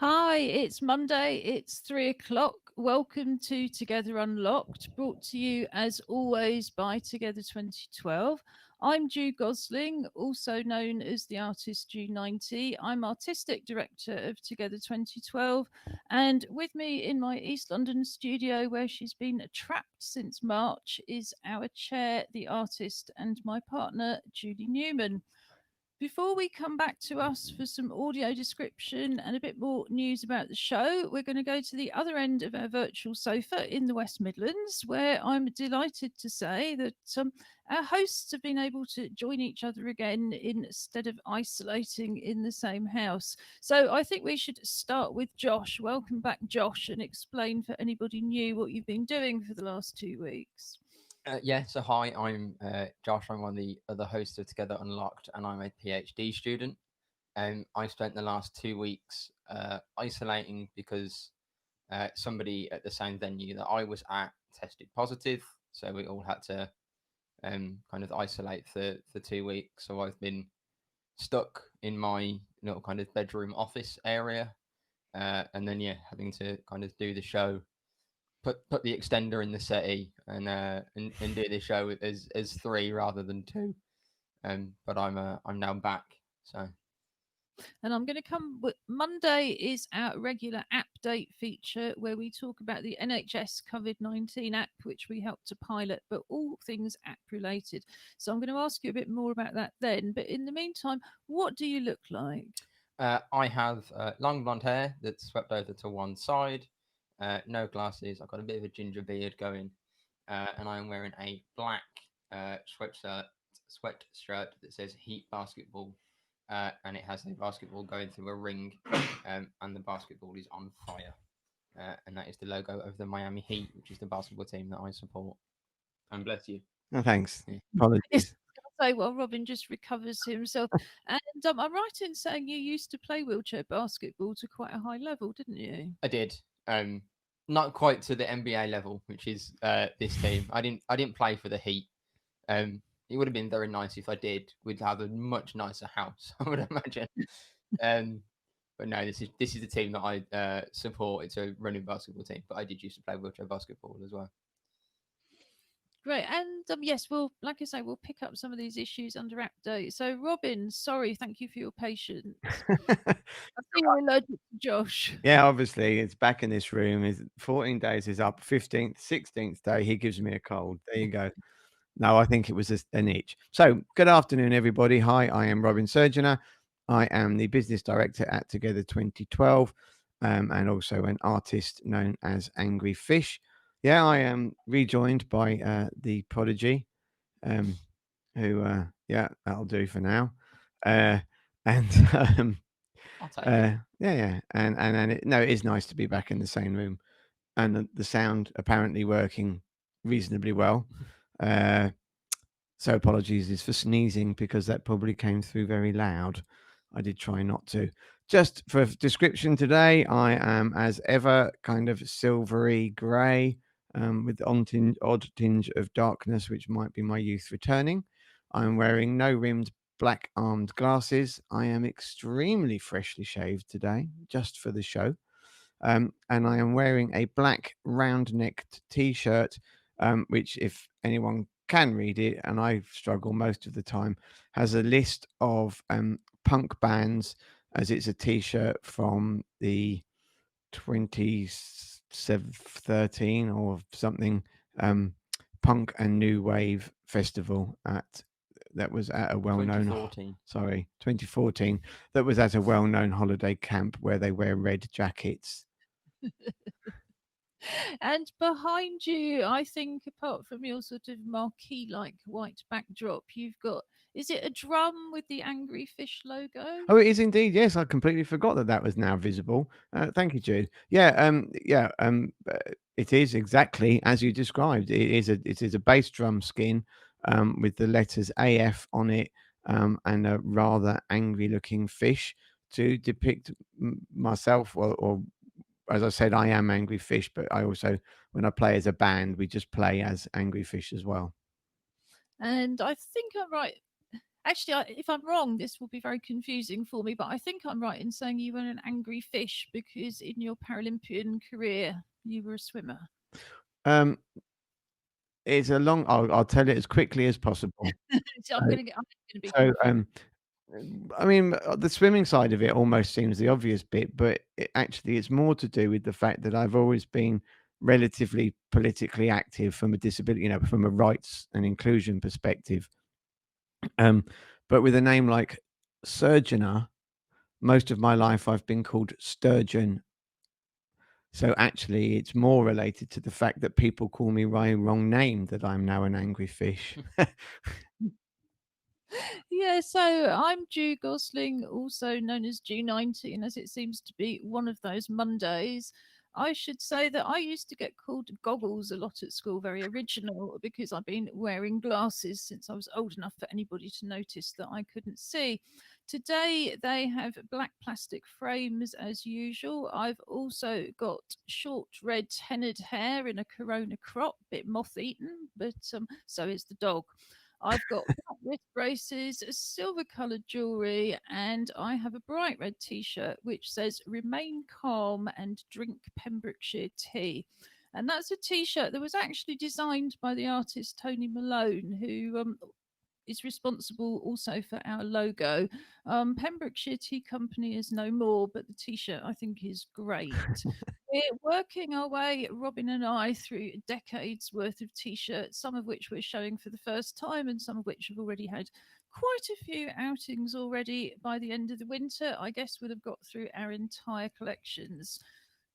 Hi, it's Monday. It's 3 o'clock. Welcome to Together Unlocked, brought to you as always by Together 2012. I'm Ju Gosling, also known as the artist Ju90. I'm artistic director of Together 2012, and with me in my East London studio, where she's been trapped since March, is our chair, the artist, and my partner, Julie Newman. Before we come back to us for some audio description and a bit more news about the show, we're going to go to the other end of our virtual sofa in the West Midlands, where I'm delighted to say that our hosts have been able to join each other again instead of isolating in the same house. So I think we should start with Josh. Welcome back, Josh, and explain for anybody new what you've been doing for the last 2 weeks. Yeah, so hi, I'm Josh. I'm one of the other hosts of Together Unlocked, and I'm a PhD student. I spent the last 2 weeks isolating because somebody at the same venue that I was at tested positive, so we all had to kind of isolate for 2 weeks. So I've been stuck in my little kind of bedroom office area, and then yeah, having to kind of do the show, put the extender in the settee, and do the show as three rather than two. But I'm now back. So And I'm going to come with Monday is our regular app date feature where we talk about the NHS COVID-19 app, which we helped to pilot, but all things app related. So I'm going to ask you a bit more about that then. But in the meantime, what do you look like? I have long blonde hair that's swept over to one side, no glasses. I've got a bit of a ginger beard going, and I'm wearing a black sweatshirt that says Heat Basketball, and it has a basketball going through a ring, and the basketball is on fire. And that is the logo of the Miami Heat, which is the basketball team that I support. And bless you. Oh, thanks. Yeah. Yes, Apologies. I say while Robin just recovers himself. And I'm right in saying you used to play wheelchair basketball to quite a high level, didn't you? I did. Not quite to the NBA level, which is this team. I didn't play for the Heat. It would have been very nice if I did. We'd have a much nicer house, I would imagine. Um, but no, this is the team that I support. It's a running basketball team, but I did used to play wheelchair basketball as well. Great. And yes, we'll, like I say, we'll pick up some of these issues under Act Day. So, Robin, sorry, thank you for your patience. I think you're allergic to Josh. Yeah, obviously, it's back in this room. Is 14 days is up. 15th, 16th day, he gives me a cold. There you go. No, I think it was an itch. So, good afternoon, everybody. Hi, I am Robin Surgeonator. I am the business director at Together 2012, and also an artist known as Angry Fish. Yeah, I am rejoined by the Prodigy, who, yeah, that'll do for now. Uh, and I'll take it. yeah, and no, it is nice to be back in the same room, and the sound apparently working reasonably well. Uh, so apologies is for sneezing because that probably came through very loud. I did try not to. Just for description today, I am as ever kind of silvery grey, with the odd tinge of darkness, which might be my youth returning. I'm wearing no rimmed black armed glasses. I am extremely freshly shaved today, just for the show. And I am wearing a black round necked t shirt, which, if anyone can read it, and I struggle most of the time, has a list of punk bands, as it's a t shirt from the 2013 or something, punk and new wave festival that was at a well-known 2014. 2014, that was at a well-known holiday camp where they wear red jackets. And behind you, I think, apart from your sort of marquee like white backdrop, you've got, is it a drum with the Angry Fish logo? Oh, it is indeed. Yes, I completely forgot that that was now visible. Thank you, Jude. It is exactly as you described. It is a bass drum skin, with the letters AF on it, and a rather angry-looking fish to depict myself. Or as I said, I am Angry Fish, but I also, when I play as a band, we just play as Angry Fish as well. And I think I'm right. Actually, if I'm wrong, this will be very confusing for me, but I think I'm right in saying you were an angry fish because in your Paralympian career, you were a swimmer. Um, it's a long. I'll tell it as quickly as possible. So So, I'm gonna be so confused. I mean, the swimming side of it almost seems the obvious bit, but actually, it's more to do with the fact that I've always been relatively politically active from a disability, from a rights and inclusion perspective. Um, but with a name like Surgeoner, most of my life I've been called Sturgeon. So actually, it's more related to the fact that people call me my wrong name that I'm now an angry fish. Yeah, so I'm Ju Gosling, also known as Ju19, as it seems to be one of those Mondays. I should say that I used to get called Goggles a lot at school, very original, because I've been wearing glasses since I was old enough for anybody to notice that I couldn't see. Today they have black plastic frames as usual. I've also got short red tenured hair in a corona crop, bit moth eaten, but so is the dog. I've got black wrist braces, silver coloured jewellery, and I have a bright red t shirt which says Remain calm and drink Pembrokeshire tea. And that's a t shirt that was actually designed by the artist Tony Malone, who is responsible also for our logo. Pembrokeshire Tea Company is no more, but the t shirt I think is great. We're working our way, Robin and I, through decades worth of t shirts, some of which we're showing for the first time, and some of which have already had quite a few outings already. By the end of the winter, I guess we'll have got through our entire collections.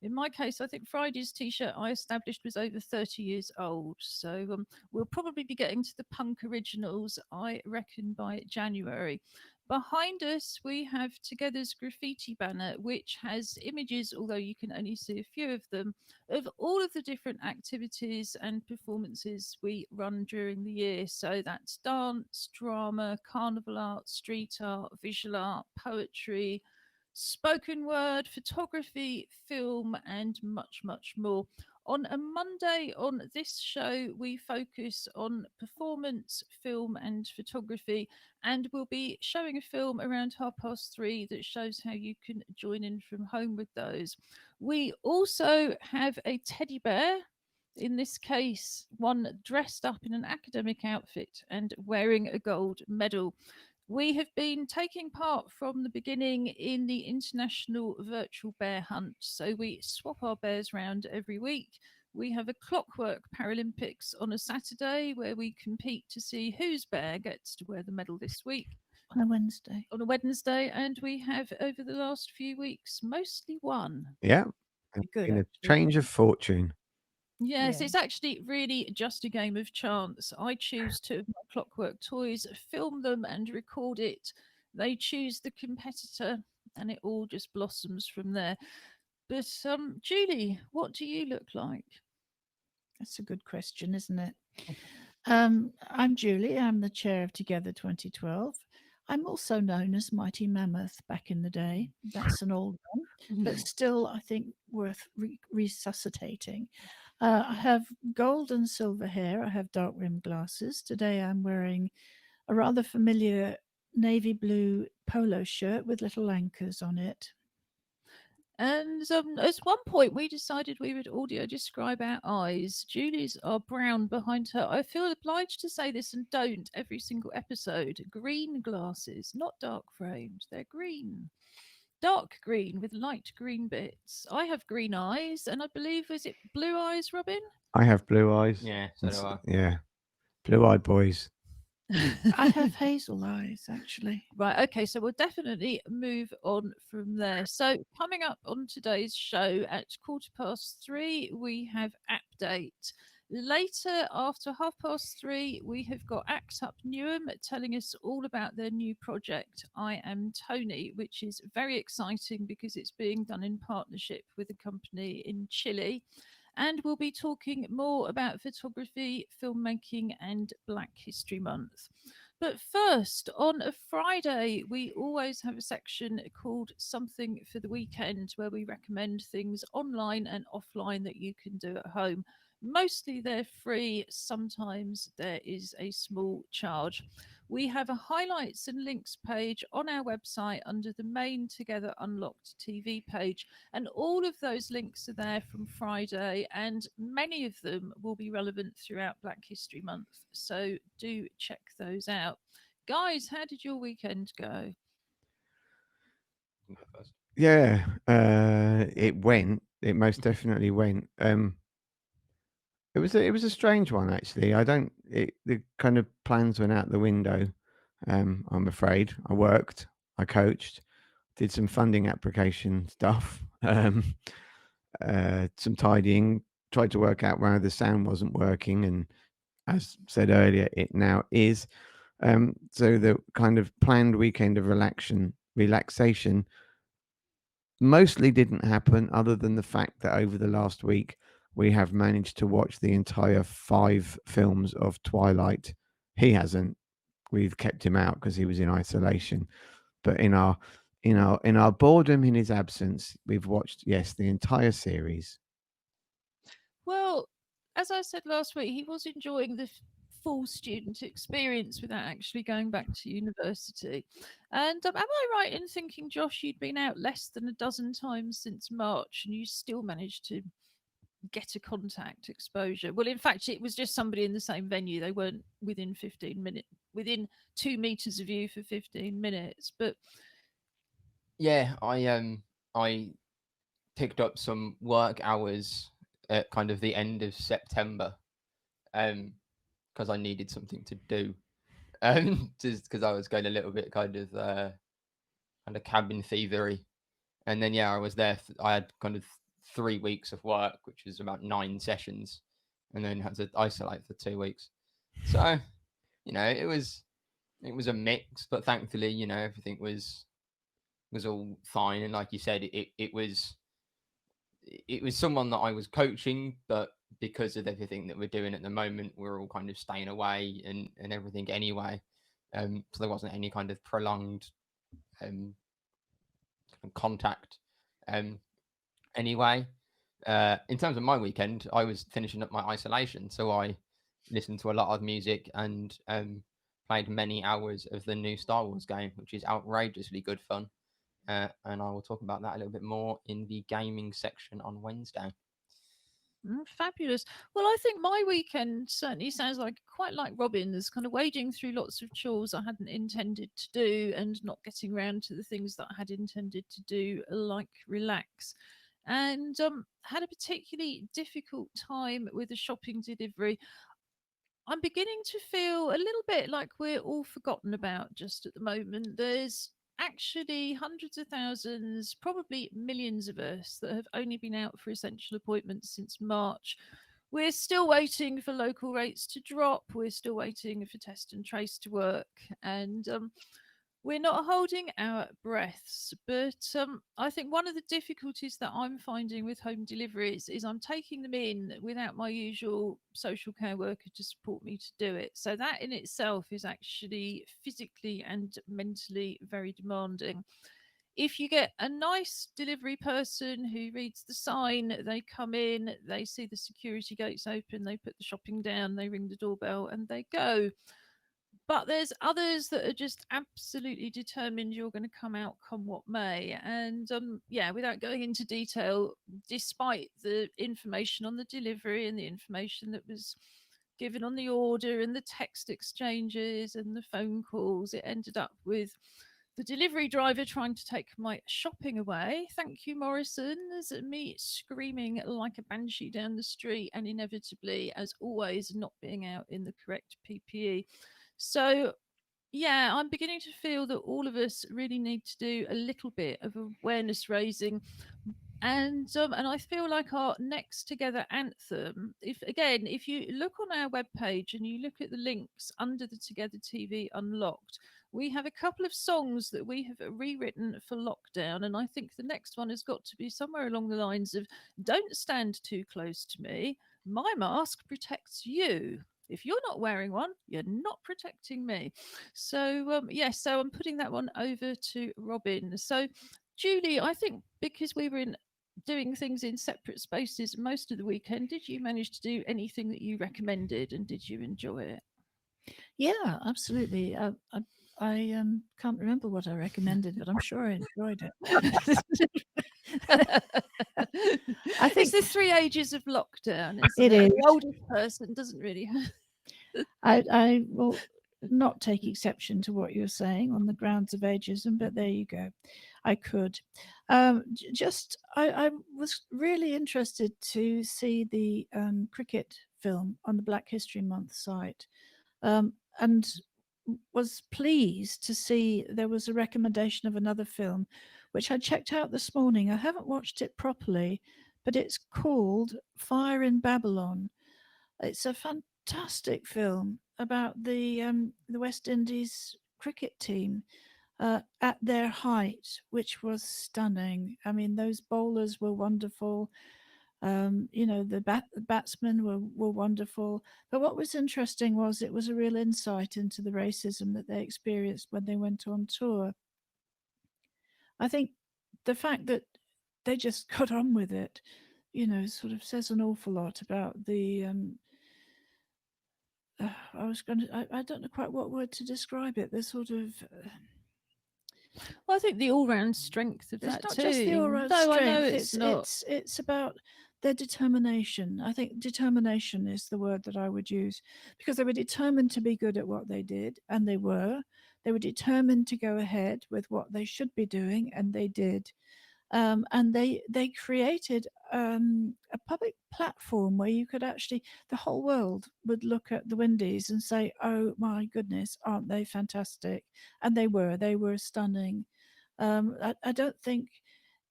In my case, I think Friday's t shirt I established was over 30 years old. So we'll probably be getting to the punk originals, I reckon, by January. Behind us, we have Together's graffiti banner, which has images, although you can only see a few of them, of all of the different activities and performances we run during the year. So that's dance, drama, carnival art, street art, visual art, poetry, spoken word, photography, film, and much, much more. On a Monday on this show, we focus on performance, film, and photography, and we'll be showing a film around 3:30 that shows how you can join in from home with those. We also have a teddy bear. In this case, one dressed up in an academic outfit and wearing a gold medal. We have been taking part from the beginning in the International Virtual Bear Hunt. So we swap our bears round every week. We have a clockwork Paralympics on a Saturday where we compete to see whose bear gets to wear the medal this week. On a Wednesday. On a Wednesday, and we have over the last few weeks mostly won. Yeah. And Good, in a actually. change of fortune. Yes, Yeah. it's actually really just a game of chance. I choose two of my clockwork toys, film them, and record it. They choose the competitor, and it all just blossoms from there. But Julie, what do you look like? That's a good question, isn't it? I'm Julie. I'm the chair of Together 2012. I'm also known as Mighty Mammoth back in the day. That's an old one, but still, I think, worth resuscitating. I have gold and silver hair. I have dark rimmed glasses. Today, I'm wearing a rather familiar navy blue polo shirt with little anchors on it. And at one point, we decided we would audio describe our eyes. Julie's are brown behind her. I feel obliged to say this and don't every single episode. Green glasses, not dark framed. They're green. Dark green with light green bits. I have green eyes, and I believe, is it blue eyes, Robin? I have blue eyes. Yeah, so do I. Yeah. Blue-eyed boys. I have hazel eyes, actually. Right, okay, so we'll definitely move on from there. So, coming up on today's show at 3:15, we have Update. Later, after 3:30, we have got Act Up Newham telling us all about their new project, I Am Tony, which is very exciting because it's being done in partnership with a company in Chile. And we'll be talking more about photography, filmmaking, and Black History Month. But first, on a Friday, we always have a section called Something for the Weekend where we recommend things online and offline that you can do at home. Mostly they're free, sometimes there is a small charge. We have a highlights and links page on our website under the main Together Unlocked TV page. And all of those links are there from Friday, and many of them will be relevant throughout Black History Month. So do check those out. Guys, how did your weekend go? Yeah, it went. It most definitely went. It was a strange one actually. I don't. The kind of plans went out the window. I'm afraid. I worked. I coached. Did some funding application stuff. Some tidying. Tried to work out why the sound wasn't working, and as said earlier, it now is. So the kind of planned weekend of relaxation mostly didn't happen, other than the fact that over the last week we have managed to watch the entire 5 films of Twilight. He hasn't. We've kept him out because he was in isolation. But in our boredom, in his absence, we've watched, yes, the entire series. Well, as I said last week, he was enjoying the full student experience without actually going back to university. And am I right in thinking, Josh, you'd been out less than a dozen times since March and you still managed to get a contact exposure? Well, in fact, it was just somebody in the same venue. They weren't within 15 minutes, within 2 meters of you for 15 minutes. But Yeah, I picked up some work hours at kind of the end of September, because I needed something to do, just because I was going a little bit kind of cabin fevery, and then yeah, I was there. I had kind of 3 weeks of work, which was about 9 sessions, and then had to isolate for 2 weeks. So, it was a mix, but thankfully, everything was all fine. And like you said, it was someone that I was coaching, but because of everything that we're doing at the moment, we're all kind of staying away and everything anyway. So there wasn't any kind of prolonged contact. Anyway, in terms of my weekend, I was finishing up my isolation, so I listened to a lot of music and played many hours of the new Star Wars game, which is outrageously good fun. And I will talk about that a little bit more in the gaming section on Wednesday. Fabulous. Well, I think my weekend certainly sounds like quite like Robin's, kind of wading through lots of chores I hadn't intended to do and not getting around to the things that I had intended to do, like relax. And had a particularly difficult time with a shopping delivery. I'm beginning to feel a little bit like we're all forgotten about just at the moment. There's actually hundreds of thousands, probably millions of us that have only been out for essential appointments since March. We're still waiting for local rates to drop. We're still waiting for test and trace to work. And we're not holding our breaths, but I think one of the difficulties that I'm finding with home deliveries is I'm taking them in without my usual social care worker to support me to do it. So that in itself is actually physically and mentally very demanding. If you get a nice delivery person who reads the sign, they come in, they see the security gates open, they put the shopping down, they ring the doorbell, and they go. But there's others that are just absolutely determined you're going to come out come what may. And yeah, without going into detail, despite the information on the delivery and the information that was given on the order and the text exchanges and the phone calls, it ended up with the delivery driver trying to take my shopping away. Thank you, Morrison. There's me screaming like a banshee down the street, and inevitably, as always, not being out in the correct PPE. So, yeah, I'm beginning to feel that all of us really need to do a little bit of awareness raising. And I feel like our next together anthem, if you look on our webpage and you look at the links under the Together TV Unlocked, we have a couple of songs that we have rewritten for lockdown. And I think the next one has got to be somewhere along the lines of "Don't stand too close to me. My mask protects you. If you're not wearing one, you're not protecting me." So yes, so I'm putting that one over to Robin. So Julie, I think because we were in doing things in separate spaces most of the weekend, did you manage to do anything that you recommended, and did you enjoy it? Yeah, absolutely. I can't remember what I recommended, but I'm sure I enjoyed it. I It's think the 3 ages of lockdown, isn't it it? And is. the oldest person doesn't really have. I will not take exception to what you're saying on the grounds of ageism, but there you go. I could. I was really interested to see the cricket film on the Black History Month site, and was pleased to see there was a recommendation of another film, which I checked out this morning. I haven't watched it properly, but it's called Fire in Babylon. It's a fantastic film about the West Indies cricket team at their height, which was stunning. I mean, those bowlers were wonderful. The batsmen were wonderful. But what was interesting was it was a real insight into the racism that they experienced when they went on tour. I think the fact that they just got on with it, sort of says an awful lot about the I don't know quite what word to describe it. The sort of Well, I think the all-round strength of it's that not too. just the all-round No, I know strength. it's not. It's about their determination. I think determination is the word that I would use, because they were determined to be good at what they did, and they were. They were determined to go ahead with what they should be doing, and they did. And they created a public platform where you could actually, the whole world would look at the Windies and say, "Oh my goodness, aren't they fantastic?" And they were stunning. I don't think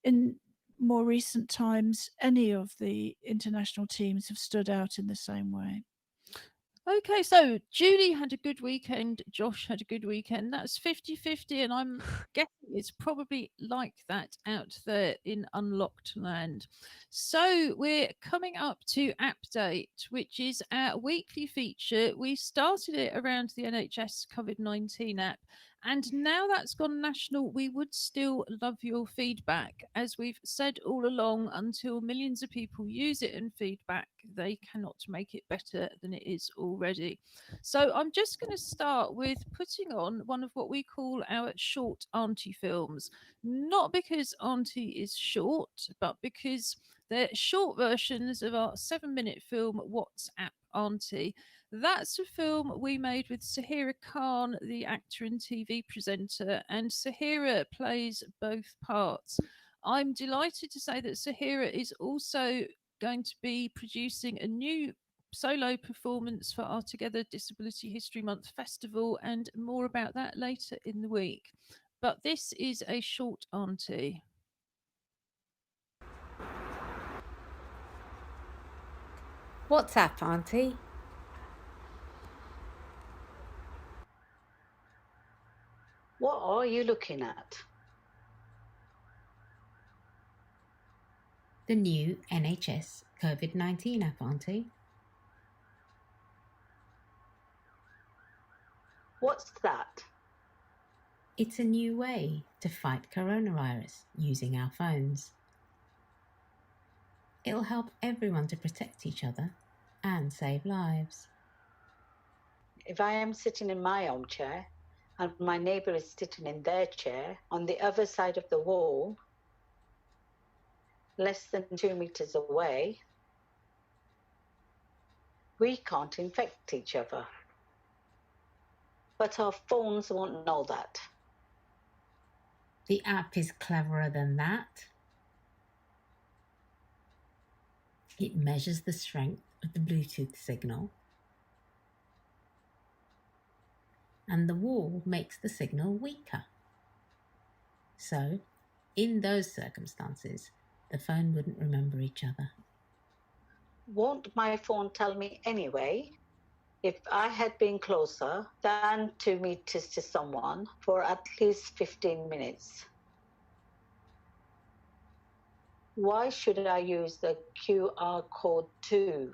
in more recent times any of the international teams have stood out in the same way. Okay, so Julie had a good weekend, Josh had a good weekend. That's 50-50, and I'm guessing it's probably like that out there in unlocked land. So we're coming up to App Date, which is our weekly feature. We started it around the NHS COVID-19 app, and now that's gone national, we would still love your feedback. As we've said all along, until millions of people use it and feedback, they cannot make it better than it is already. So I'm just going to start with putting on one of what we call our short auntie films. Not because auntie is short, but because they're short versions of our 7-minute film, WhatsApp Auntie. That's a film we made with Sahira Khan, the actor and TV presenter, and Sahira plays both parts. I'm delighted to say that Sahira is also going to be producing a new solo performance for our Together Disability History Month festival, and more about that later in the week. But this is a short auntie. What's up, Auntie? What are you looking at? The new NHS COVID-19 app, Auntie. What's that? It's a new way to fight coronavirus using our phones. It'll help everyone to protect each other and save lives. If I am sitting in my armchair and my neighbour is sitting in their chair on the other side of the wall, less than 2 meters away, we can't infect each other. But our phones won't know that. The app is cleverer than that. It measures the strength of the Bluetooth signal, and the wall makes the signal weaker. So, in those circumstances, the phone wouldn't remember each other. Won't my phone tell me anyway if I had been closer than 2 meters to someone for at least 15 minutes? Why should I use the QR code too?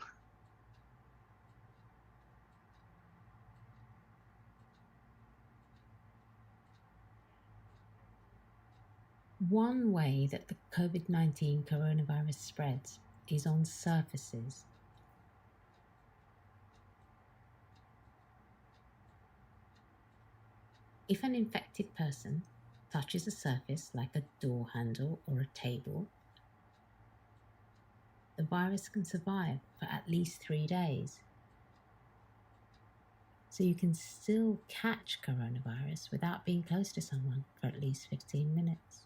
One way that the COVID-19 coronavirus spreads is on surfaces. If an infected person touches a surface like a door handle or a table, the virus can survive for at least 3 days. So you can still catch coronavirus without being close to someone for at least 15 minutes.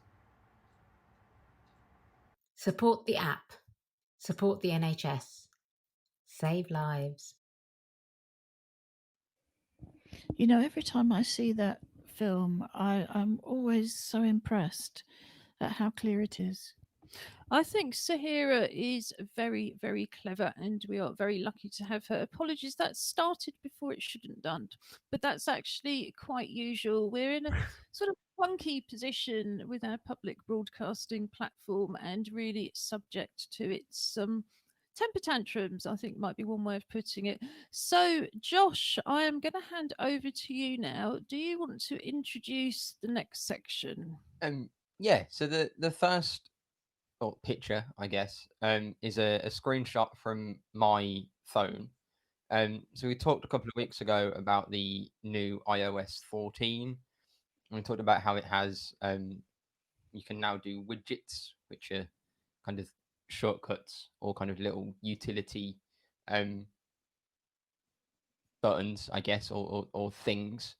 Support the app. Support the NHS. Save lives. You know, every time I see that film, I'm always so impressed at how clear it is. I think Sahira is very, very clever, and we are very lucky to have her. Apologies, that started before it shouldn't done, but that's actually quite usual. We're in a sort of funky position with our public broadcasting platform, and really subject to its temper tantrums, I think might be one way of putting it. So, Josh, I am going to hand over to you now. Do you want to introduce the next section? Yeah. So the first picture, I guess, is a screenshot from my phone. So we talked a couple of weeks ago about the new iOS 14. And we talked about how it has you can now do widgets, which are kind of shortcuts or kind of little utility buttons, I guess, or things.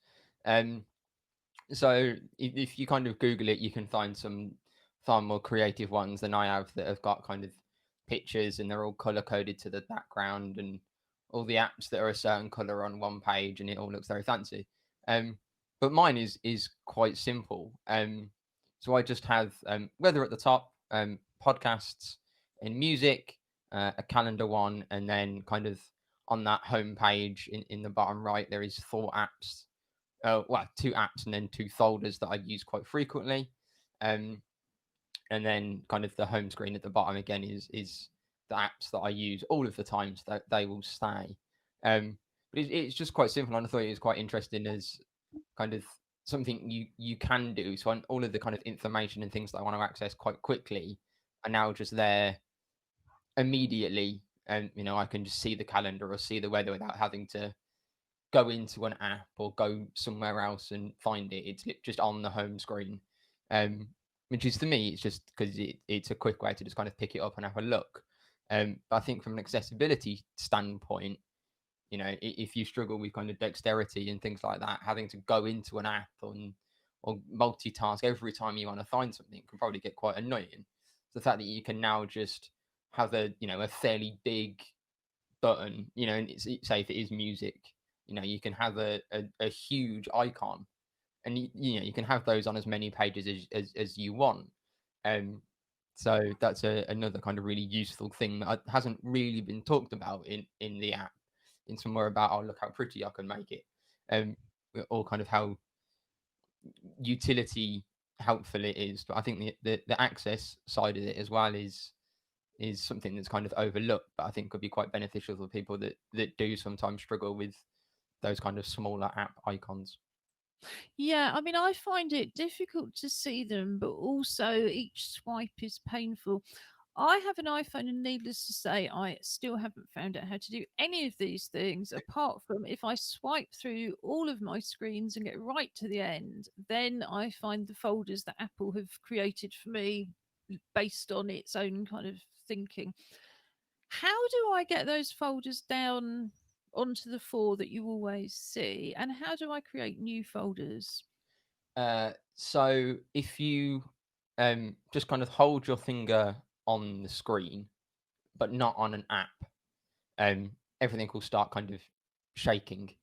So if you kind of Google it, you can find some far more creative ones than I have that have got kind of pictures and they're all color coded to the background and all the apps that are a certain color on one page and it all looks very fancy. But mine is quite simple. So I just have weather at the top, podcasts and music, a calendar one, and then kind of on that home page in the bottom right there is 4 apps. Well, 2 apps and then 2 folders that I use quite frequently. And then kind of the home screen at the bottom again is the apps that I use all of the time, so that they will stay. But it's just quite simple, and I thought it was quite interesting as kind of something you can do. So all of the kind of information and things that I want to access quite quickly are now just there immediately, and I can just see the calendar or see the weather without having to go into an app or go somewhere else and find it. It's just on the home screen, which is, to me, it's just because it's a quick way to just kind of pick it up and have a look. But I think from an accessibility standpoint, if you struggle with kind of dexterity and things like that, having to go into an app or multitask every time you want to find something can probably get quite annoying. So the fact that you can now just have a fairly big button, and say if it is music, you can have a huge icon, and you can have those on as many pages as you want. So that's another kind of really useful thing that hasn't really been talked about in the app, in somewhere about, oh, look how pretty I can make it, or kind of how utility helpful it is. But I think the access side of it as well is something that's kind of overlooked, but I think could be quite beneficial for people that do sometimes struggle with those kind of smaller app icons. Yeah, I mean, I find it difficult to see them, but also each swipe is painful. I have an iPhone, and needless to say, I still haven't found out how to do any of these things apart from if I swipe through all of my screens and get right to the end, then I find the folders that Apple have created for me based on its own kind of thinking. How do I get those folders down onto the 4 that you always see? And how do I create new folders? So if you just kind of hold your finger on the screen, but not on an app, everything will start kind of shaking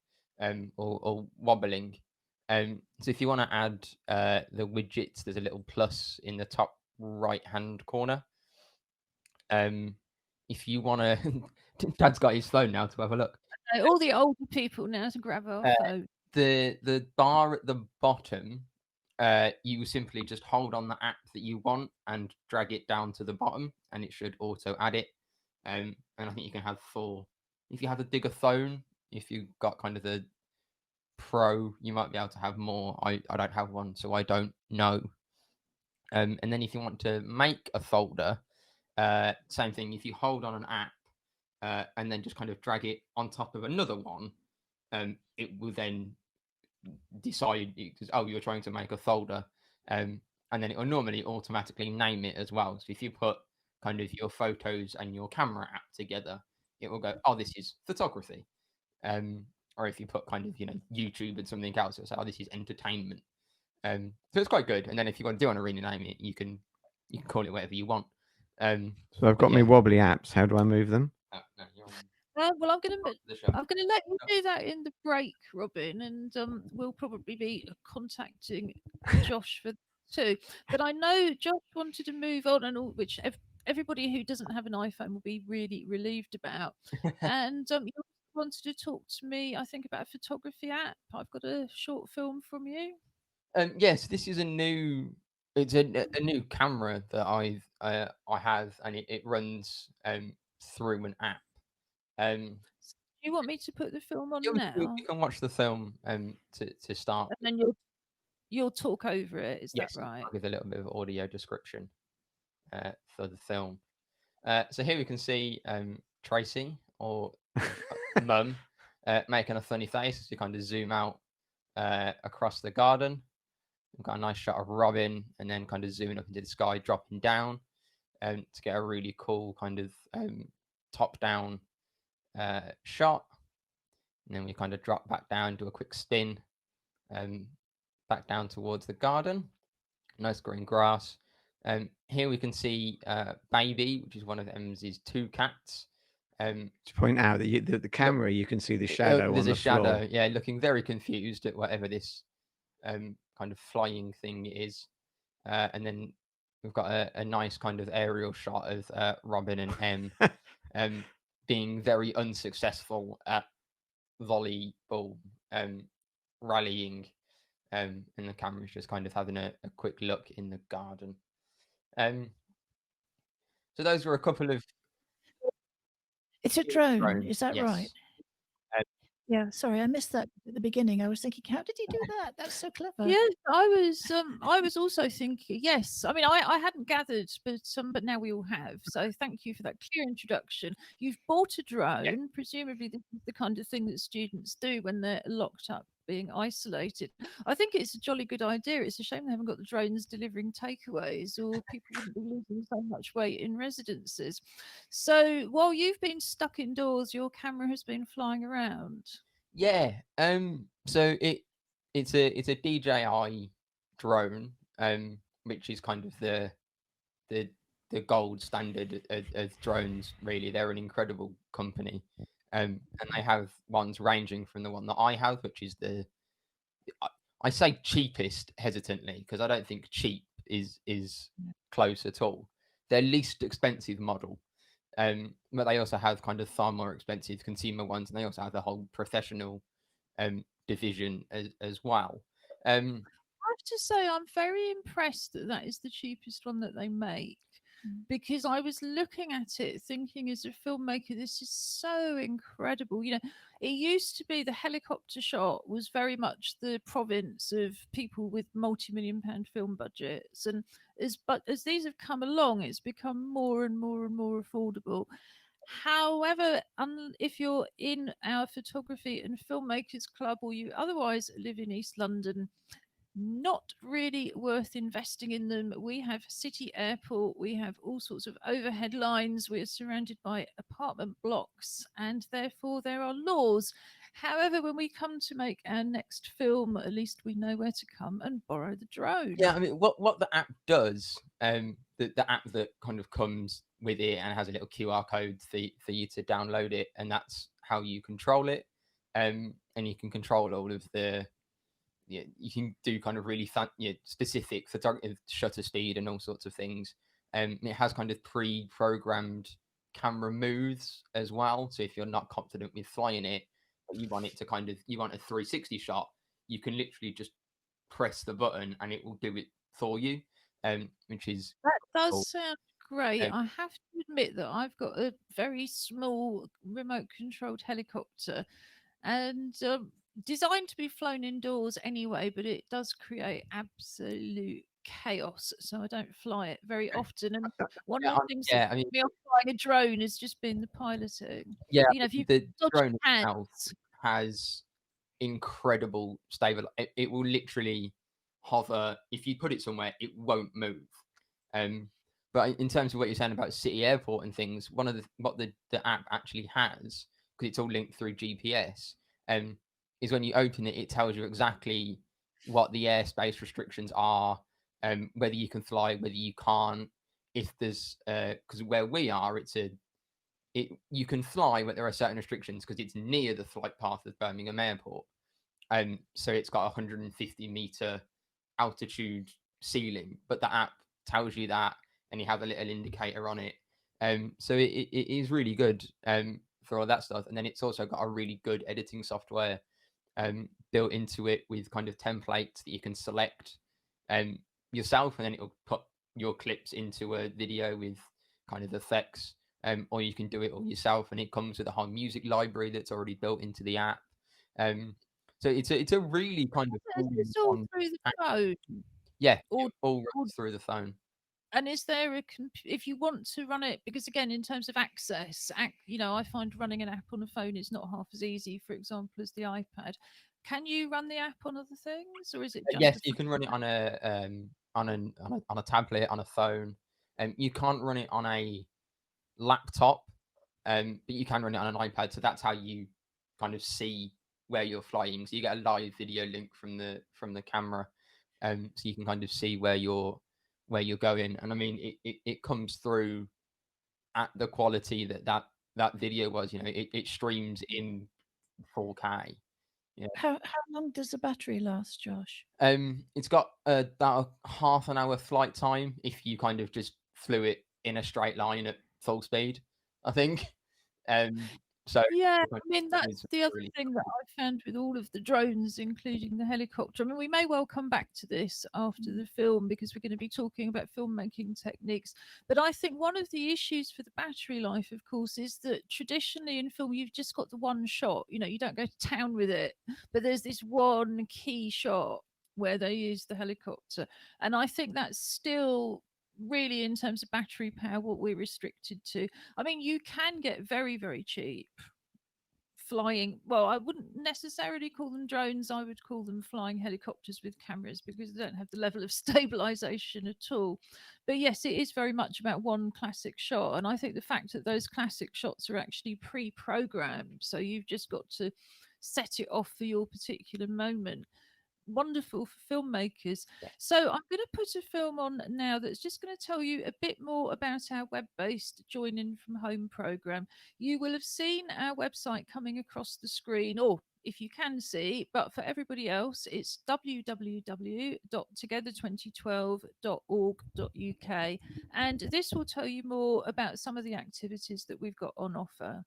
or wobbling. So if you want to add the widgets, there's a little plus in the top right hand corner. If you want to, Dad's got his phone now to have a look. All the older people now to grab our phone. The bar at the bottom, you simply just hold on the app that you want and drag it down to the bottom, and it should auto add it. And I think you can have 4. If you have a bigger phone, if you've got kind of the Pro, you might be able to have more. I don't have one, so I don't know. And then if you want to make a folder, same thing. If you hold on an app and then just kind of drag it on top of another one, it will then decide you're trying to make a folder, and then it will normally automatically name it as well. So if you put kind of your photos and your camera app together, it will go, oh, this is photography. Or if you put kind of YouTube and something else, it'll say, oh, this is entertainment. So it's quite good. And then if you want to rename it, you can call it whatever you want. So I've got my wobbly apps. How do I move them? No, you're on well, I'm going the show. to let you do that in the break, Robin, and we'll probably be contacting Josh for too. But I know Josh wanted to move on, and which everybody who doesn't have an iPhone will be really relieved about. And you wanted to talk to me, I think, about a photography app. I've got a short film from you. Yes, this is a new camera that I have, and it runs through an app. Do you want me to put the film on now? You can watch the film to start, and then you'll talk over it. Is yes, that right? With a little bit of audio description for the film. So here we can see Tracy or Mum making a funny face as you kind of zoom out across the garden. We've got a nice shot of Robin, and then kind of zooming up into the sky, dropping down, to get a really cool kind of top-down shot. And then we kind of drop back down, do a quick spin, back down towards the garden. Nice green grass. Here we can see Baby, which is one of Em's 2 cats. To point out that the camera, you can see the shadow There's on the a shadow, floor. yeah, looking very confused at whatever this kind of flying thing is. And then we've got a nice kind of aerial shot of Robin and Em being very unsuccessful at volleyball rallying, and the camera's just kind of having a quick look in the garden. So those were a couple of... It's a drone, is that yes. right? Yeah, sorry, I missed that at the beginning. I was thinking, how did he do that? That's so clever. Yes, I was also thinking. Yes, I mean, I hadn't gathered, but now we all have. So thank you for that clear introduction. You've bought a drone. Presumably, this is the kind of thing that students do when they're locked up, being isolated. I think it's a jolly good idea. It's a shame they haven't got the drones delivering takeaways, or people wouldn't be losing so much weight in residences. So while you've been stuck indoors, your camera has been flying around. Yeah. So it's a DJI drone, which is kind of the gold standard of drones. Really, they're an incredible company, and they have ones ranging from the one that I have, which is I say cheapest hesitantly because I don't think cheap is close at all. Their least expensive model. But they also have kind of far more expensive consumer ones, and they also have the whole professional division as well. I have to say, I'm very impressed that is the cheapest one that they make, because I was looking at it thinking, as a filmmaker, this is so incredible. It used to be the helicopter shot was very much the province of people with multi-million-pound film budgets, and as these have come along, it's become more and more and more affordable. However, if you're in our photography and filmmakers club, or you otherwise live in East London, not really worth investing in them. We have city airport, we have all sorts of overhead lines, we're surrounded by apartment blocks, and therefore there are laws. However, when we come to make our next film, at least we know where to come and borrow the drone. Yeah, I mean, what the app does, the app that kind of comes with it and has a little QR code for you to download it, and that's how you control it. And you can control all of the... you can do kind of really specific photography, shutter speed, and all sorts of things. It has kind of pre-programmed camera moves as well. So if you're not confident with flying it, but you want a 360 shot, you can literally just press the button and it will do it for you. Which is... That does sound great. I have to admit that I've got a very small remote controlled helicopter, and designed to be flown indoors anyway, but it does create absolute chaos, so I don't fly it very often. And one of the things that I mean, me off flying a drone has just been the piloting. Yeah, If you the dodge drone hands, itself has incredible stable. It will literally hover. If you put it somewhere, it won't move. But in terms of what you're saying about City Airport and things, one of what the app actually has, because it's all linked through GPS, is when you open it, it tells you exactly what the airspace restrictions are, whether you can fly, whether you can't. If there's because where we are, you can fly, but there are certain restrictions because it's near the flight path of Birmingham Airport. So it's got a 150-meter altitude ceiling, but the app tells you that, and you have a little indicator on it. So it is really good for all that stuff. And then it's also got a really good editing software built into it with kind of templates that you can select yourself, and then it'll put your clips into a video with kind of effects. Or you can do it all yourself, and it comes with a whole music library that's already built into the app. So it's a really kind of Is this all through the phone? Yeah, Or, it all runs through the phone. and is there if you want to run it, because again, in terms of access, I find running an app on a phone is not half as easy, for example, as the iPad. Can you run the app on other things, or is it just Yes, you can run it on a tablet, on a phone. You can't run it on a laptop, but you can run it on an iPad. So that's how you kind of see where you're flying. So you get a live video link from the camera, so you can kind of see where you're going. And I mean, it comes through at the quality that video was. It streams in 4K. Yeah. How long does the battery last, Josh? It's got about a half an hour flight time if you kind of just flew it in a straight line at full speed, I think. So Yeah, I mean, that's the other really thing that I found with all of the drones, including the helicopter. I mean, we may well come back to this after the film because we're going to be talking about filmmaking techniques. But I think one of the issues for the battery life, of course, is that traditionally in film, you've just got the one shot. You don't go to town with it, but there's this one key shot where they use the helicopter. And I think that's still really, in terms of battery power, what we're restricted to. I mean, you can get very, very cheap flying. Well, I wouldn't necessarily call them drones. I would call them flying helicopters with cameras because they don't have the level of stabilization at all. But yes, it is very much about one classic shot. And I think the fact that those classic shots are actually pre-programmed, so you've just got to set it off for your particular moment, wonderful for filmmakers. Yeah. So I'm going to put a film on now that's just going to tell you a bit more about our web-based Join In From Home program. You will have seen our website coming across the screen, or if you can see, but for everybody else, it's www.together2012.org.uk. And this will tell you more about some of the activities that we've got on offer.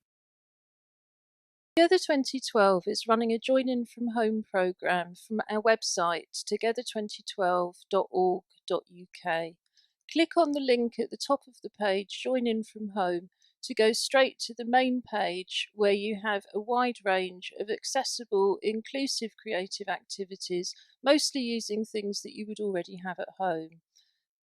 Together 2012 is running a Join In From Home programme from our website, together2012.org.uk. Click on the link at the top of the page, Join In From Home, to go straight to the main page where you have a wide range of accessible, inclusive creative activities, mostly using things that you would already have at home.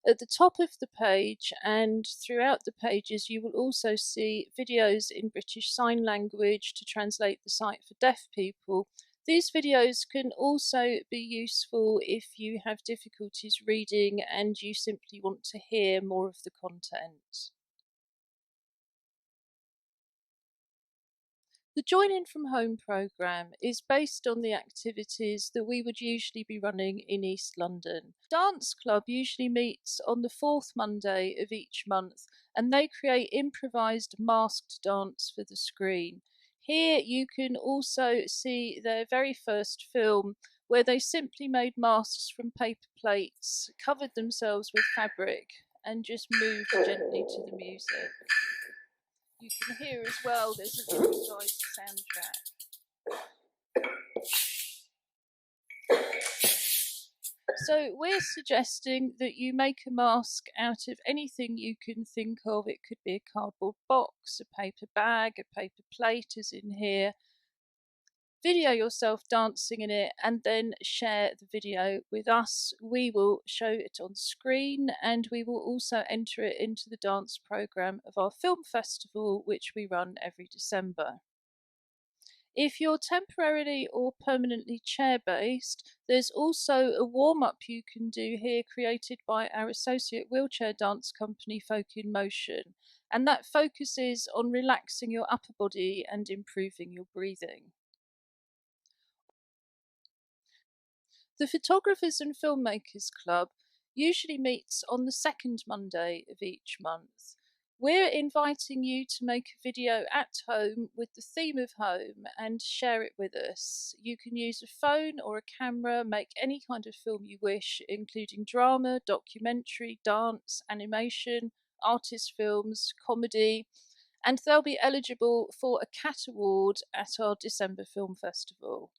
At the top of the page and throughout the pages, you will also see videos in British Sign Language to translate the site for deaf people. These videos can also be useful if you have difficulties reading and you simply want to hear more of the content. The Join In From Home programme is based on the activities that we would usually be running in East London. Dance Club usually meets on the fourth Monday of each month, and they create improvised masked dance for the screen. Here you can also see their very first film, where they simply made masks from paper plates, covered themselves with fabric, and just moved gently to the music. You can hear as well, there's a improvised soundtrack. So we're suggesting that you make a mask out of anything you can think of. It could be a cardboard box, a paper bag, a paper plate, as in here. Video yourself dancing in it and then share the video with us. We will show it on screen and we will also enter it into the dance programme of our film festival, which we run every December. If you're temporarily or permanently chair-based, there's also a warm-up you can do here created by our associate wheelchair dance company Folk in Motion, and that focuses on relaxing your upper body and improving your breathing. The Photographers and Filmmakers Club usually meets on the second Monday of each month. We're inviting you to make a video at home with the theme of home and share it with us. You can use a phone or a camera, make any kind of film you wish, including drama, documentary, dance, animation, artist films, comedy, and they'll be eligible for a CAT award at our December Film Festival.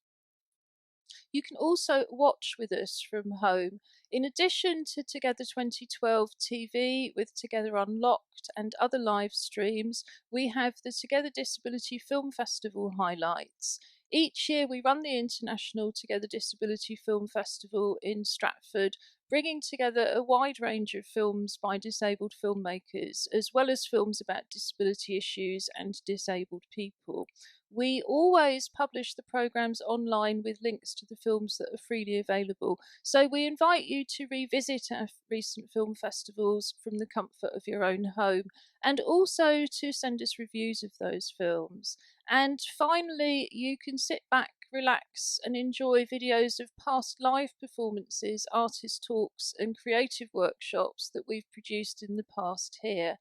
You can also watch with us from home. In addition to Together 2012 TV with Together Unlocked and other live streams, we have the Together Disability Film Festival highlights. Each year we run the International Together Disability Film Festival in Stratford, bringing together a wide range of films by disabled filmmakers, as well as films about disability issues and disabled people. We always publish the programmes online with links to the films that are freely available. So we invite you to revisit our recent film festivals from the comfort of your own home, and also to send us reviews of those films. And finally, you can sit back, relax, and enjoy videos of past live performances, artist talks, and creative workshops that we've produced in the past here.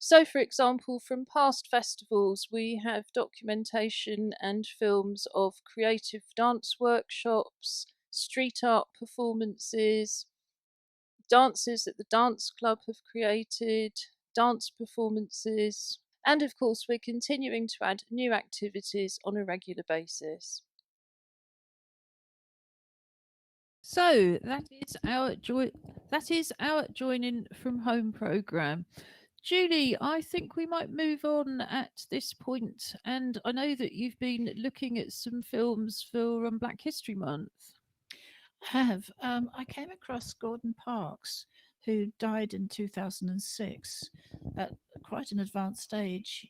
So, for example, from past festivals, we have documentation and films of creative dance workshops, street art performances, dances that the dance club have created, dance performances, and of course, we're continuing to add new activities on a regular basis. So that is our joining from home program. Julie, I think we might move on at this point, and I know that you've been looking at some films for Black History Month. Have. I came across Gordon Parks, who died in 2006 at quite an advanced stage.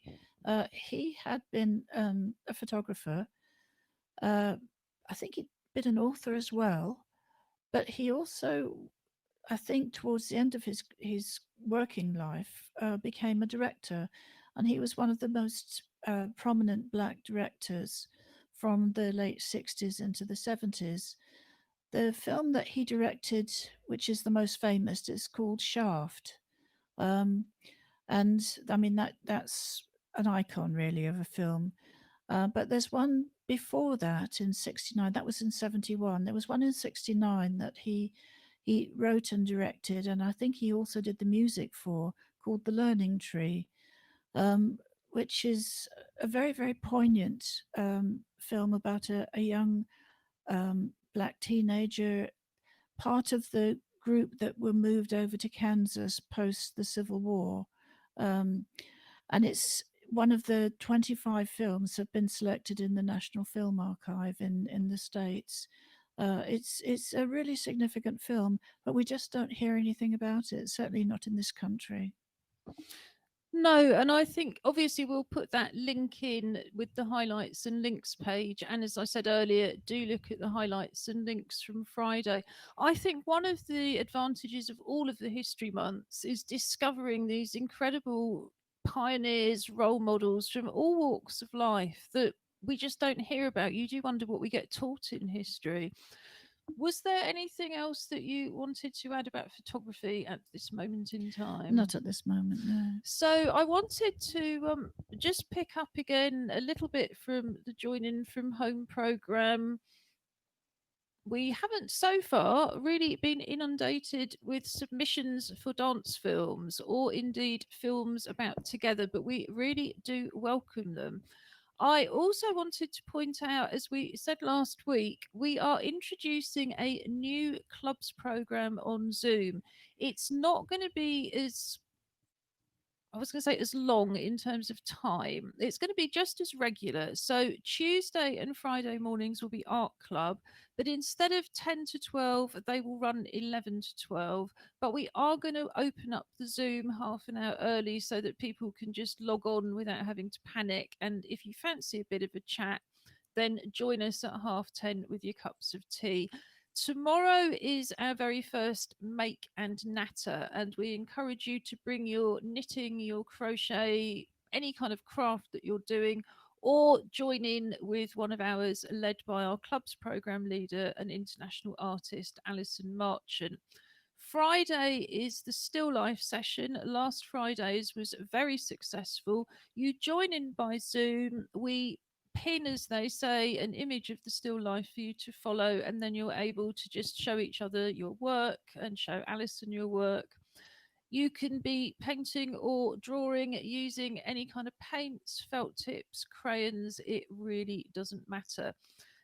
He had been a photographer. I think he'd been an author as well, but he also, I think, towards the end of his working life, became a director, and he was one of the most prominent Black directors from the late 60s into the 70s. The film that he directed, which is the most famous, is called Shaft. And I mean, that's an icon really of a film. But there's one before that in 69, that was in 71. There was one in 69 that he wrote and directed, and I think he also did the music for, called The Learning Tree, which is a very, very poignant film about a young Black teenager, part of the group that were moved over to Kansas post the Civil War. And it's one of the 25 films have been selected in the National Film Archive in the States. It's a really significant film, but we just don't hear anything about it, certainly not in this country. No, and I think obviously we'll put that link in with the highlights and links page. And as I said earlier, do look at the highlights and links from Friday. I think one of the advantages of all of the history months is discovering these incredible pioneers, role models from all walks of life that we just don't hear about. You do wonder what we get taught in history. Was there anything else that you wanted to add about photography at this moment in time? Not at this moment, no. So I wanted to just pick up again a little bit from the Joining from Home program. We haven't so far really been inundated with submissions for dance films or indeed films about Together, but we really do welcome them. I also wanted to point out, as we said last week, we are introducing a new clubs program on Zoom. It's not going to be as as long in terms of time. It's going to be just as regular. So Tuesday and Friday mornings will be art club, but instead of 10 to 12, they will run 11 to 12. But we are going to open up the Zoom half an hour early so that people can just log on without having to panic. And if you fancy a bit of a chat, then join us at 10:30 with your cups of tea. Tomorrow is our very first make and natter, and we encourage you to bring your knitting, your crochet, any kind of craft that you're doing, or join in with one of ours led by our club's programme leader and international artist, Alison Marchant. Friday is the still life session. Last Friday's was very successful. You join in by Zoom. We pin, as they say, an image of the still life for you to follow, and then you're able to just show each other your work and show Alison your work. You can be painting or drawing using any kind of paints, felt tips, crayons. It really doesn't matter.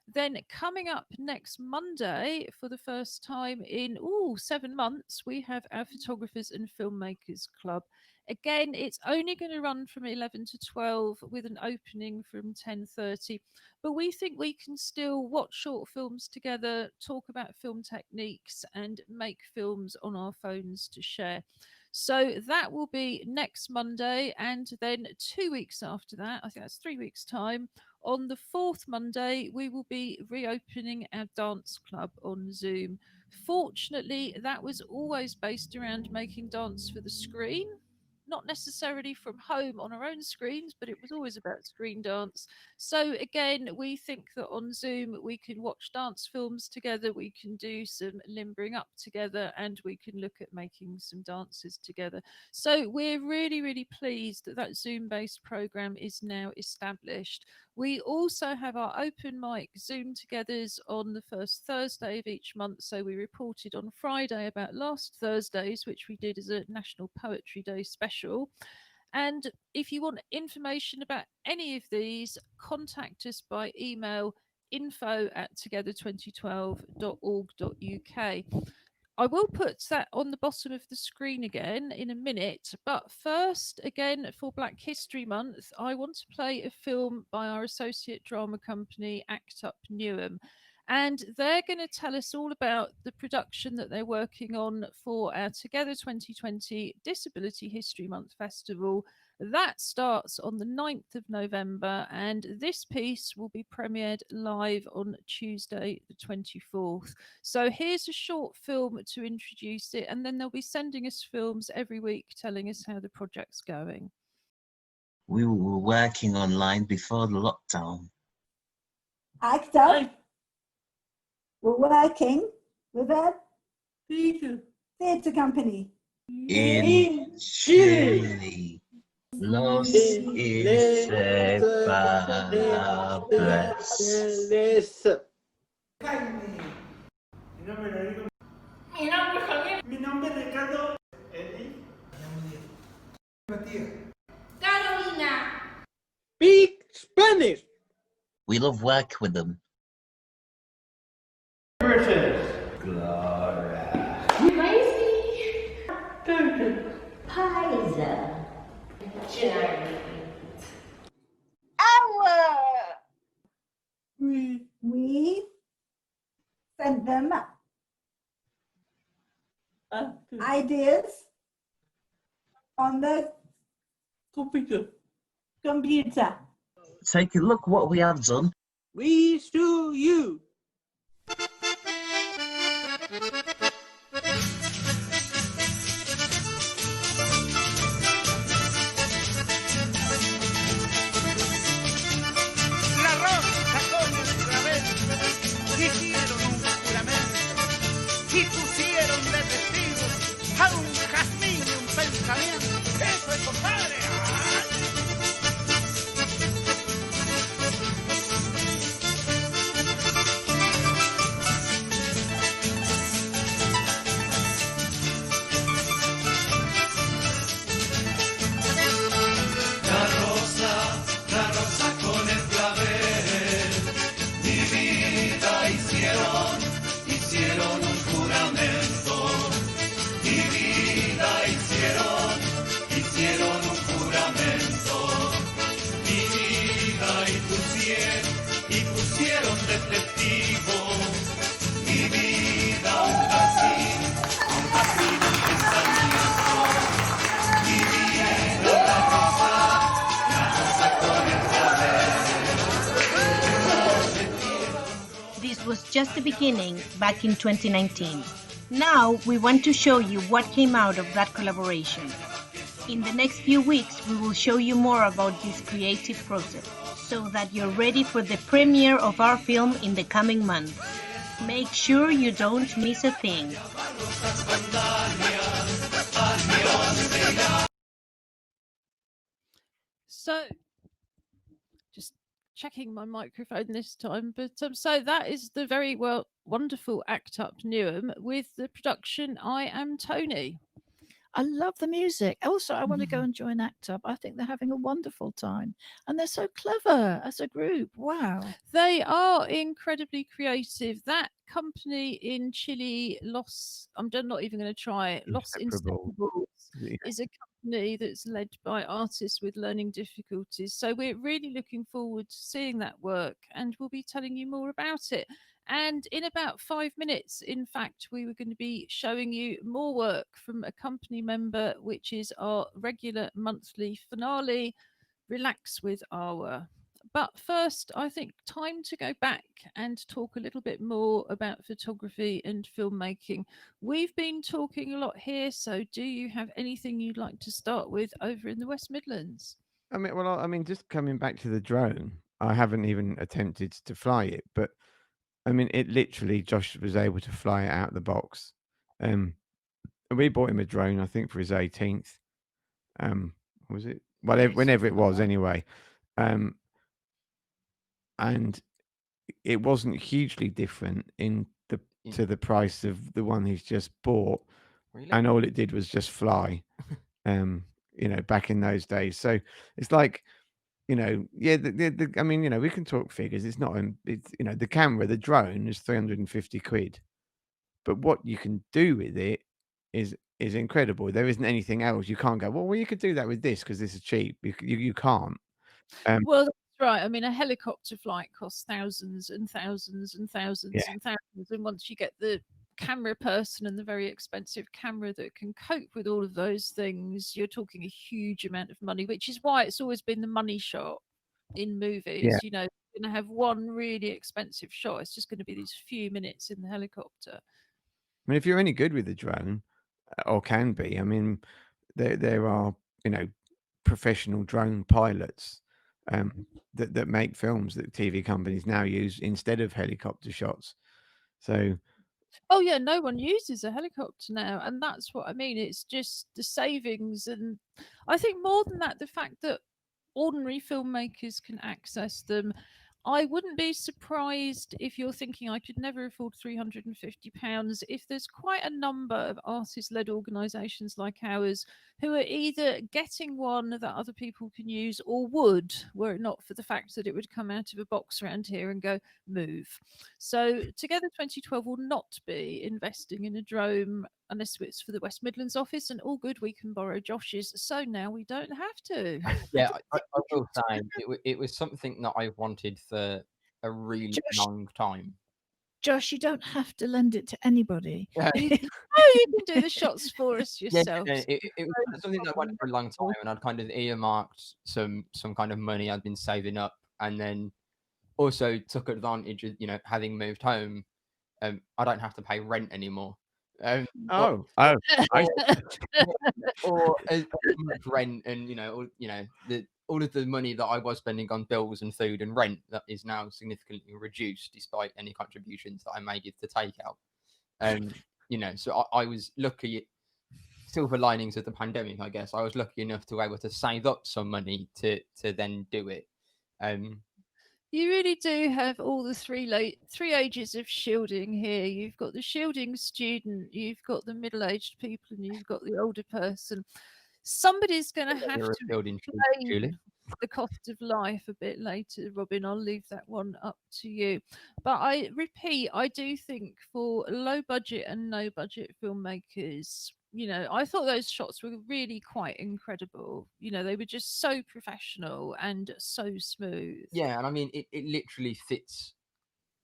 Then coming up next Monday, for the first time in 7 months, we have our Photographers and Filmmakers Club. Again, it's only going to run from 11 to 12 with an opening from 10:30. But we think we can still watch short films together, talk about film techniques, and make films on our phones to share. So that will be next Monday. And then 2 weeks after that, I think that's 3 weeks' time, on the 4th Monday, we will be reopening our dance club on Zoom. Fortunately, that was always based around making dance for the screen, not necessarily from home on our own screens, but it was always about screen dance. So again, we think that on Zoom, we can watch dance films together, we can do some limbering up together, and we can look at making some dances together. So we're really, really pleased that that Zoom-based program is now established. We also have our open mic Zoom togethers on the first Thursday of each month. So we reported on Friday about last Thursday's, which we did as a National Poetry Day special. And if you want information about any of these, contact us by email info@together2012.org.uk. I will put that on the bottom of the screen again in a minute. But first, again, for Black History Month, I want to play a film by our associate drama company, Act Up Newham. And they're going to tell us all about the production that they're working on for our Together 2020 Disability History Month Festival. That starts on the 9th of November, and this piece will be premiered live on Tuesday, the 24th. So here's a short film to introduce it, and then they'll be sending us films every week telling us how the project's going. We were working online before the lockdown. Act Up. We're working with a theatre company in Chile. Los Insepables. Mi nombre es Ricardo. Carolina. Speak Spanish. We love working with them. Gloria. Crazy. Paisa. Giant. We sent them ideas on the computer. Take a look what we have done. We show you. Y pusieron de testigo a un jazmín y un pensamiento. ¡Eso es, compadre! the beginning back in 2019. Now we want to show you what came out of that collaboration. In the next few weeks, we will show you more about this creative process so that you're ready for the premiere of our film in the coming months. Make sure you don't miss a thing. So, just checking my microphone this time, but so that is the very wonderful Act Up Newham with the production I Am Tony. I love the music. Also, I want to go and join Act Up. I think they're having a wonderful time. And they're so clever as a group. Wow. They are incredibly creative. That company in Chile, I'm not even going to try it. Los Inseparables is a company that's led by artists with learning difficulties. So we're really looking forward to seeing that work, and we'll be telling you more about it. And in about 5 minutes, in fact, we were going to be showing you more work from a company member, which is our regular monthly finale, Relax with Awa. But first, I think time to go back and talk a little bit more about photography and filmmaking. We've been talking a lot here, so do you have anything you'd like to start with over in the West Midlands? I mean, just coming back to the drone, I haven't even attempted to fly it, but I mean, it literally, Josh was able to fly it out of the box. We bought him a drone, I think, for his 18th. Was it? Whenever it was, anyway. And it wasn't hugely different to the price of the one he's just bought. Really? And all it did was just fly. Back in those days. So it's like, yeah, I mean, we can talk figures. It's not, the camera, the drone is 350 quid, but what you can do with it is incredible. There isn't anything else. You can't go, well, you could do that with this because this is cheap. You can't. Well, that's right. I mean, a helicopter flight costs thousands and thousands and thousands and thousands. And once you get the camera person and the very expensive camera that can cope with all of those things, you're talking a huge amount of money, which is why it's always been the money shot in movies. You're going to have one really expensive shot. It's just going to be these few minutes in the helicopter. I mean, if you're any good with the drone, or can be, I mean, there are, professional drone pilots that make films that TV companies now use instead of helicopter shots. So oh yeah, no one uses a helicopter now, and that's what I mean. It's just the savings, and I think more than that, the fact that ordinary filmmakers can access them. I wouldn't be surprised if you're thinking I could never afford £350 if there's quite a number of artist-led organisations like ours who are either getting one that other people can use or would, were it not for the fact that it would come out of a box around here and go, move. So Together 2012 will not be investing in a drone unless it's for the West Midlands office, and all good, we can borrow Josh's, so now we don't have to. Yeah, I will say it was something that I wanted for a really long time. Josh, you don't have to lend it to anybody. Yeah. You can do the shots for us yourself. Yeah, it was something that I wanted for a long time, and I'd kind of earmarked some kind of money I'd been saving up, and then also took advantage of having moved home. I don't have to pay rent anymore. or rent, and all of the money that I was spending on bills and food and rent that is now significantly reduced, despite any contributions that I may give to takeout. So I was lucky. Silver linings of the pandemic, I guess. I was lucky enough to be able to save up some money to then do it. You really do have all the three ages of shielding here. You've got the shielding student, you've got the middle-aged people, and you've got the older person. Somebody's going to have to explain the cost of life a bit later, Robin. I'll leave that one up to you. But I repeat, I do think for low budget and no budget filmmakers, I thought those shots were really quite incredible. They were just so professional and so smooth. Yeah, and I mean, it literally fits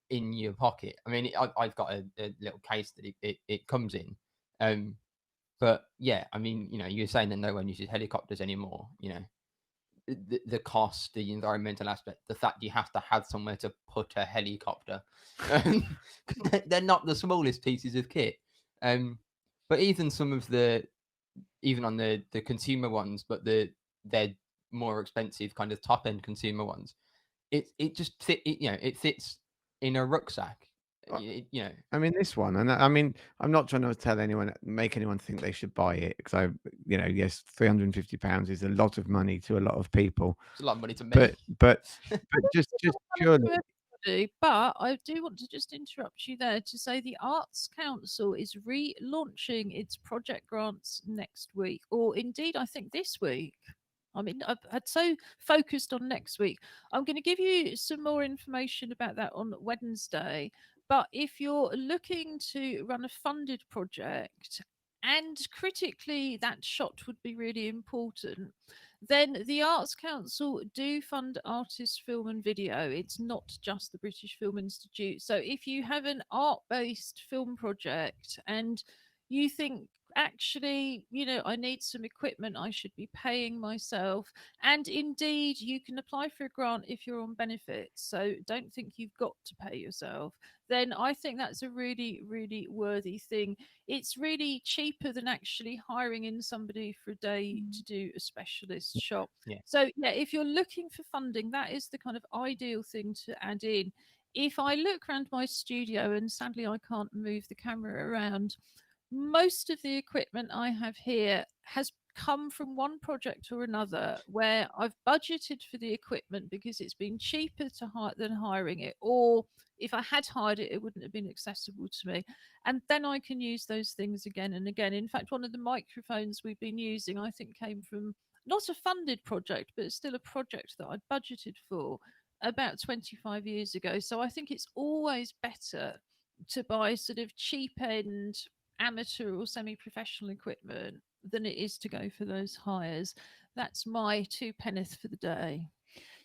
in your pocket. I mean, I've got a little case that it comes in. But yeah, I mean, you're saying that no one uses helicopters anymore. the cost, the environmental aspect, the fact you have to have somewhere to put a helicopter. They're not the smallest pieces of kit. But even some of even on the consumer ones, but they're more expensive kind of top end consumer ones. It just it fits in a rucksack. I mean, this one, and I mean, I'm not trying to make anyone think they should buy it, because yes, £350 is a lot of money to a lot of people. It's a lot of money to me. But just purely. But I do want to just interrupt you there to say the Arts Council is relaunching its project grants next week, or indeed, I think this week. I mean, I've had so focused on next week. I'm going to give you some more information about that on Wednesday. But if you're looking to run a funded project, and critically that shot would be really important, then the Arts Council do fund artists, film and video. It's not just the British Film Institute. So if you have an art-based film project and you think, actually, I need some equipment, I should be paying myself, and indeed you can apply for a grant if you're on benefits, so don't think you've got to pay yourself, then I think that's a really, really worthy thing. It's really cheaper than actually hiring in somebody for a day to do a specialist shot. So if you're looking for funding, that is the kind of ideal thing to add in. If I look around my studio, and sadly I can't move the camera around, most of the equipment I have here has come from one project or another where I've budgeted for the equipment because it's been cheaper to hire than hiring it, or if I had hired it, it wouldn't have been accessible to me. And then I can use those things again and again. In fact, one of the microphones we've been using, I think, came from not a funded project, but it's still a project that I budgeted for about 25 years ago. So I think it's always better to buy sort of cheap end amateur or semi-professional equipment than it is to go for those hires. That's my 2 penneth for the day.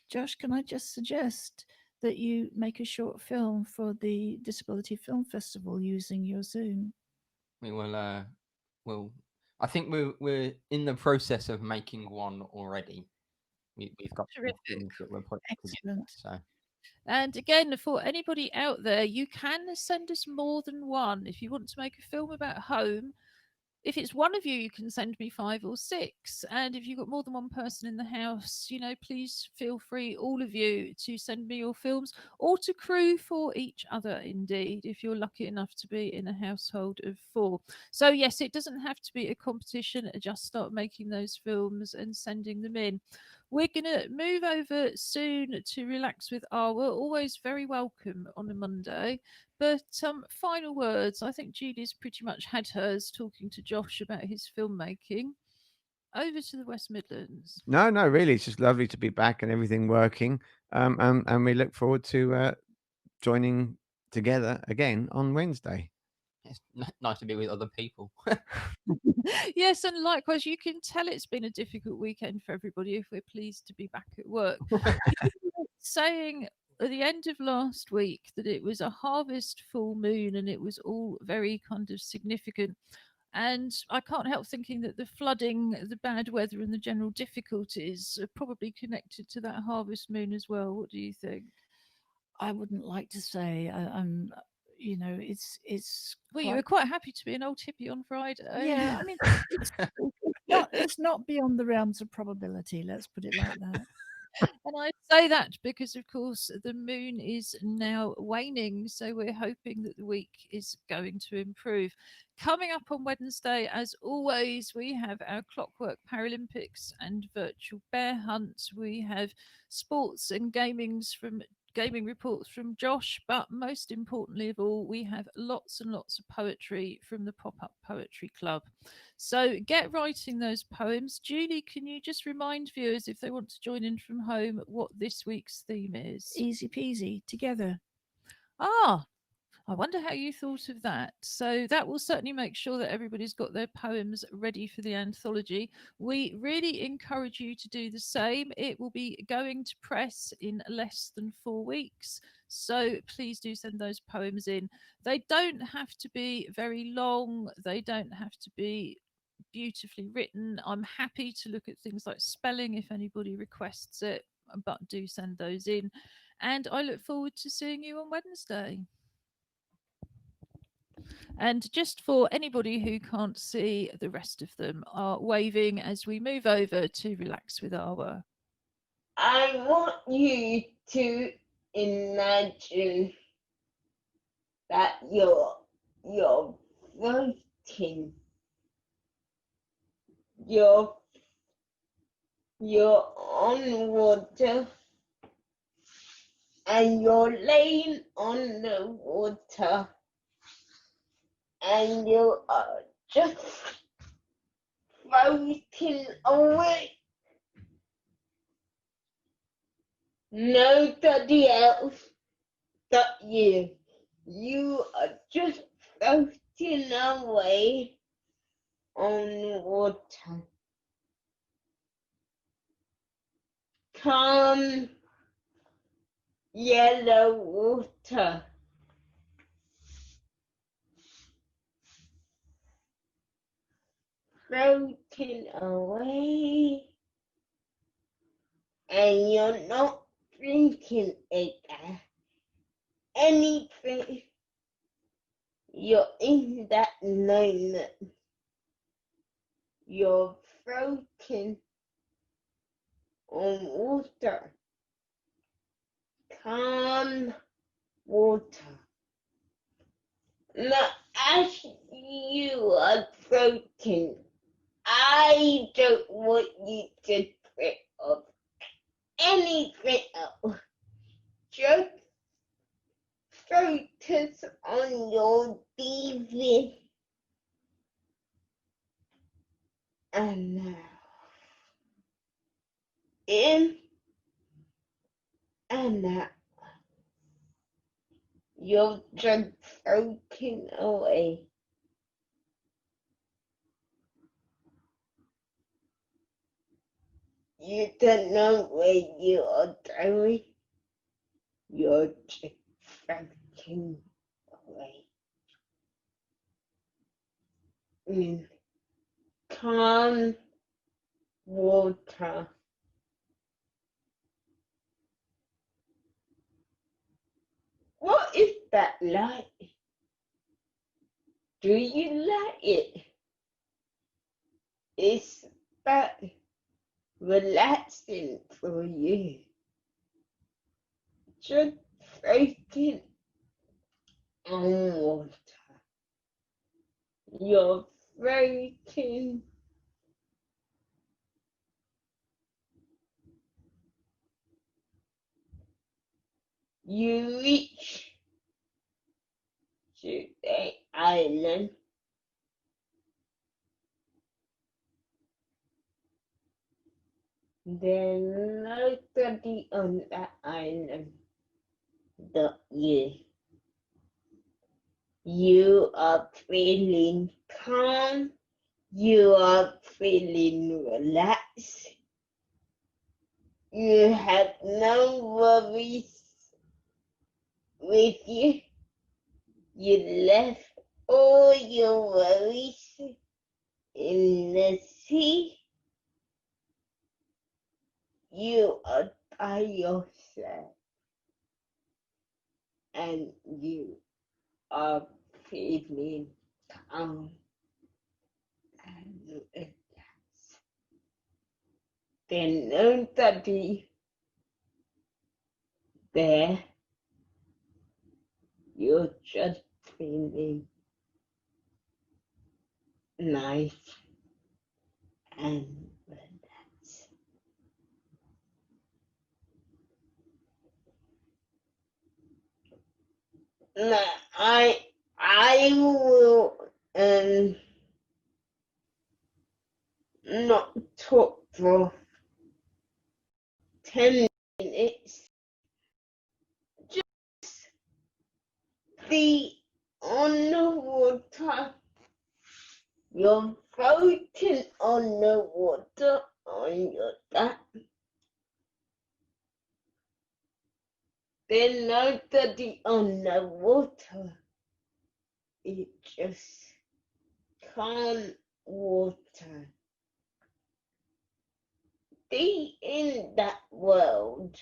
Josh, can I just suggest that you make a short film for the Disability Film Festival using your Zoom? We will. Well, I think we're in the process of making one already. We've got things that we're putting together. So. And again, for anybody out there, you can send us more than one. If you want to make a film about home, if it's one of you, you can send me 5 or 6. And if you've got more than one person in the house, please feel free, all of you, to send me your films, or to crew for each other, indeed, if you're lucky enough to be in a household of 4. So yes, it doesn't have to be a competition. Just start making those films and sending them in. We're going to move over soon to Relax with Arwa. Always very welcome on a Monday. But final words. I think Julie's pretty much had hers, talking to Josh about his filmmaking. Over to the West Midlands. No, really, it's just lovely to be back and everything working. And we look forward to joining together again on Wednesday. It's nice to be with other people. Yes, and likewise, you can tell it's been a difficult weekend for everybody if we're pleased to be back at work. Saying at the end of last week that it was a harvest full moon and it was all very kind of significant. And I can't help thinking that the flooding, the bad weather, and the general difficulties are probably connected to that harvest moon as well. What do you think? I wouldn't like to say. It's. Well, you were quite happy to be an old hippie on Friday. Yeah, I mean, it's not beyond the realms of probability. Let's put it like that. And I say that because, of course, the moon is now waning, so we're hoping that the week is going to improve. Coming up on Wednesday, as always, we have our Clockwork Paralympics and virtual bear hunt. We have sports and gaming reports from Josh, but most importantly of all, we have lots and lots of poetry from the Pop-Up Poetry Club. So get writing those poems. Julie, can you just remind viewers, if they want to join in from home, what this week's theme is? Easy peasy, together. I wonder how you thought of that. So that will certainly make sure that everybody's got their poems ready for the anthology. We really encourage you to do the same. It will be going to press in less than 4 weeks. So please do send those poems in. They don't have to be very long. They don't have to be beautifully written. I'm happy to look at things like spelling if anybody requests it, but do send those in. And I look forward to seeing you on Wednesday. And just for anybody who can't see, the rest of them are waving as we move over to relax with our work. I want you to imagine that you're floating. You're on water and you're laying on the water and you are just floating away. Nobody else but you. You are just floating away on water. Calm yellow water. Floating away. And you're not drinking anything. You're in that moment. You're floating on water. Calm water. Now, as you are floating, I don't want you to think of anything else. Just focus on your breathing. And now, in and out. You're just floating away. You don't know where you are going. You're just floating away. In calm water. What is that like? Do you like it? It's that relaxing for you. Just floating on water. You're floating. You reach to the island. There's nobody on that island but you. You are feeling calm. You are feeling relaxed. You have no worries with you. You left all your worries in the sea. You are by yourself and you are feeling calm and relaxed. There's nobody there. You're just feeling nice and relaxed. Now, I will not talk for 10 minutes. Just be on the water. You're floating on the water on your back. There's nobody on the water. It's just calm water. Be in that world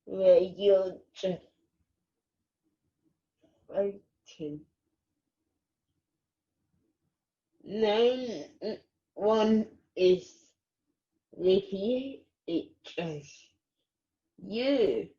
where you're just floating. No one is with you, it's just you